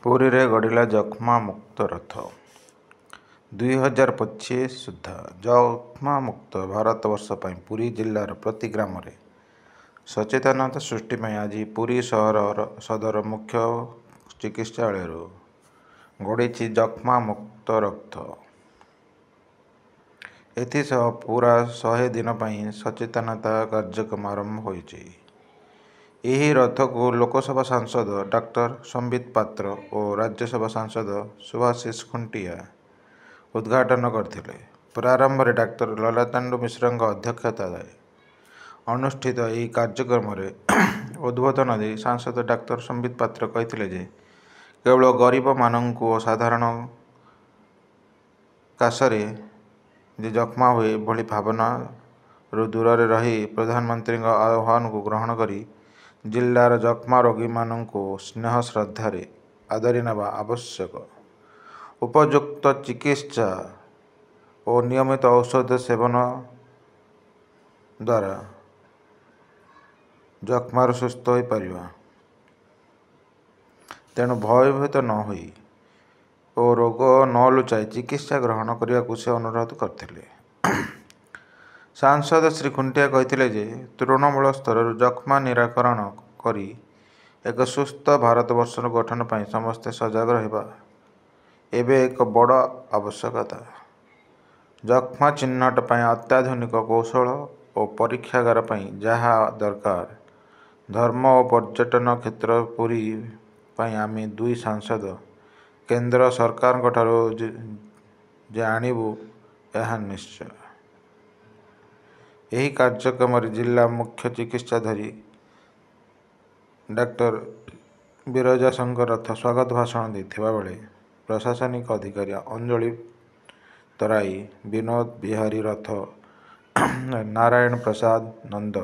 ପୁରୀରେ ଗଡ଼ିଲା ଯକ୍ଷ୍ମା ମୁକ୍ତ ରଥ। 2025 ସୁଦ୍ଧା ଯକ୍ଷ୍ମା ମୁକ୍ତ ଭାରତବର୍ଷ ପାଇଁ ପୁରୀ ଜିଲ୍ଲାର ପ୍ରତି ଗ୍ରାମରେ ସଚେତନତା ସୃଷ୍ଟି ପାଇଁ ଆଜି ପୁରୀ ସଦର ମୁଖ୍ୟ ଚିକିତ୍ସାଳୟରୁ ଗଡ଼ିଛି ଯକ୍ଷ୍ମା ମୁକ୍ତ ରଥ। ଏଥିସହ ପୁରା 100 ଦିନ ପାଇଁ ସଚେତନତା କାର୍ଯ୍ୟକ୍ରମ ଆରମ୍ଭ ହୋଇଛି। ଏହି ରଥକୁ ଲୋକସଭା ସାଂସଦ ଡାକ୍ତର ସମ୍ବିତ ପାତ୍ର ଓ ରାଜ୍ୟସଭା ସାଂସଦ ସୁଭାଶିଷ ଖୁଣ୍ଟିଆ ଉଦ୍ଘାଟନ କରିଥିଲେ। ପ୍ରାରମ୍ଭରେ ଡାକ୍ତର ଲଲାଟେନ୍ଦୁ ମିଶ୍ରଙ୍କ ଅଧ୍ୟକ୍ଷତାରେ ଅନୁଷ୍ଠିତ ଏହି କାର୍ଯ୍ୟକ୍ରମରେ ଉଦ୍ବୋଧନ ଦେଇ ସାଂସଦ ଡାକ୍ତର ସମ୍ବିତ ପାତ୍ର କହିଥିଲେ ଯେ କେବଳ ଗରିବମାନଙ୍କୁ ଓ ସାଧାରଣ କାଶରେ ଯେ ଯକ୍ଷ୍ମା ହୁଏ ଭଳି ଭାବନାରୁ ଦୂରରେ ରହି ପ୍ରଧାନମନ୍ତ୍ରୀଙ୍କ ଆହ୍ୱାନକୁ ଗ୍ରହଣ କରି ଜିଲ୍ଲାର ଯକ୍ଷ୍ମା ରୋଗୀମାନଙ୍କୁ ସ୍ନେହ ଶ୍ରଦ୍ଧାରେ ଆଦରି ନେବା ଆବଶ୍ୟକ। ଉପଯୁକ୍ତ ଚିକିତ୍ସା ଓ ନିୟମିତ ଔଷଧ ସେବନ ଦ୍ୱାରା ଯକ୍ଷ୍ମାରୁ ସୁସ୍ଥ ହୋଇପାରିବା। ତେଣୁ ଭୟଭୀତ ନ ହୋଇ ଓ ରୋଗ ନ ଲୁଚାଇ ଚିକିତ୍ସା ଗ୍ରହଣ କରିବାକୁ ସେ ଅନୁରୋଧ କରିଥିଲେ। ସାଂସଦ ଶ୍ରୀ ଖୁଣ୍ଟିଆ କହିଥିଲେ ଯେ ତୃଣମୂଳ ସ୍ତରରୁ ଯକ୍ଷ୍ମା ନିରାକରଣ କରି ଏକ ସୁସ୍ଥ ଭାରତବର୍ଷର ଗଠନ ପାଇଁ ସମସ୍ତେ ସଜାଗ ରହିବା ଏବେ ଏକ ବଡ଼ ଆବଶ୍ୟକତା। ଯକ୍ଷ୍ମା ଚିହ୍ନଟ ପାଇଁ ଅତ୍ୟାଧୁନିକ କୌଶଳ ଓ ପରୀକ୍ଷାଗାର ପାଇଁ ଯାହା ଦରକାର, ଧର୍ମ ଓ ପର୍ଯ୍ୟଟନ କ୍ଷେତ୍ର ପୁରୀ ପାଇଁ ଆମେ ଦୁଇ ସାଂସଦ କେନ୍ଦ୍ର ସରକାରଙ୍କଠାରୁ ଯେ ଆଣିବୁ ଏହା ନିଶ୍ଚୟ। ଏହି କାର୍ଯ୍ୟକ୍ରମରେ ଜିଲ୍ଲା ମୁଖ୍ୟ ଚିକିତ୍ସାଧିକାରୀ ଡାକ୍ତର ବିରଜା ଶଙ୍କର ରଥ ସ୍ୱାଗତ ଭାଷଣ ଦେଇଥିବା ବେଳେ ପ୍ରଶାସନିକ ଅଧିକାରୀ ଅଞ୍ଜଳି ତରାଇ, ବିନୋଦ ବିହାରୀ ରଥ, ନାରାୟଣ ପ୍ରସାଦ ନନ୍ଦ,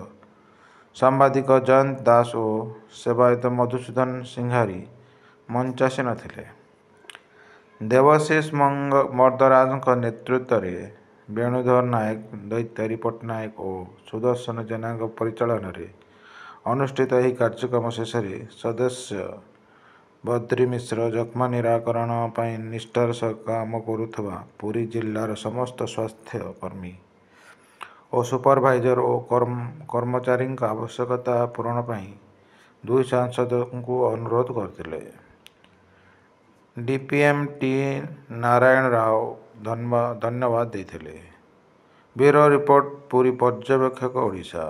ସାମ୍ବାଦିକ ଜୟନ୍ତ ଦାସ ଓ ସେବାୟତ ମଧୁସୂଦନ ସିଂହାରୀ ମଞ୍ଚାସୀନ ଥିଲେ। ଦେବଶିଷ ମର୍ଦ୍ଦରାଜଙ୍କ ନେତୃତ୍ୱରେ ବେଣୁଧର ନାୟକ, ଦୈତାରୀ ପଟ୍ଟନାୟକ ଓ ସୁଦର୍ଶନ ଜେନାଙ୍କ ପରିଚାଳନାରେ ଅନୁଷ୍ଠିତ ଏହି କାର୍ଯ୍ୟକ୍ରମ ଶେଷରେ ସଦସ୍ୟ ବଦ୍ରି ମିଶ୍ର ଯକ୍ଷ୍ମା ନିରାକରଣ ପାଇଁ ନିଷ୍ଠାର ସହ କାମ କରୁଥିବା ପୁରୀ ଜିଲ୍ଲାର ସମସ୍ତ ସ୍ୱାସ୍ଥ୍ୟ କର୍ମୀ ଓ ସୁପରଭାଇଜର ଓ କର୍ମଚାରୀଙ୍କ ଆବଶ୍ୟକତା ପୂରଣ ପାଇଁ ଦୁଇ ସାଂସଦଙ୍କୁ ଅନୁରୋଧ କରିଥିଲେ। ଡିପିଏମ୍ ଟି ନାରାୟଣ ରାଓ ଧନ୍ୟବାଦ ଦେଇଥିଲେ। ବ୍ୟୁରୋ ରିପୋର୍ଟ, ପୁରୀ ପର୍ଯ୍ୟବେକ୍ଷକ, ଓଡ଼ିଶା।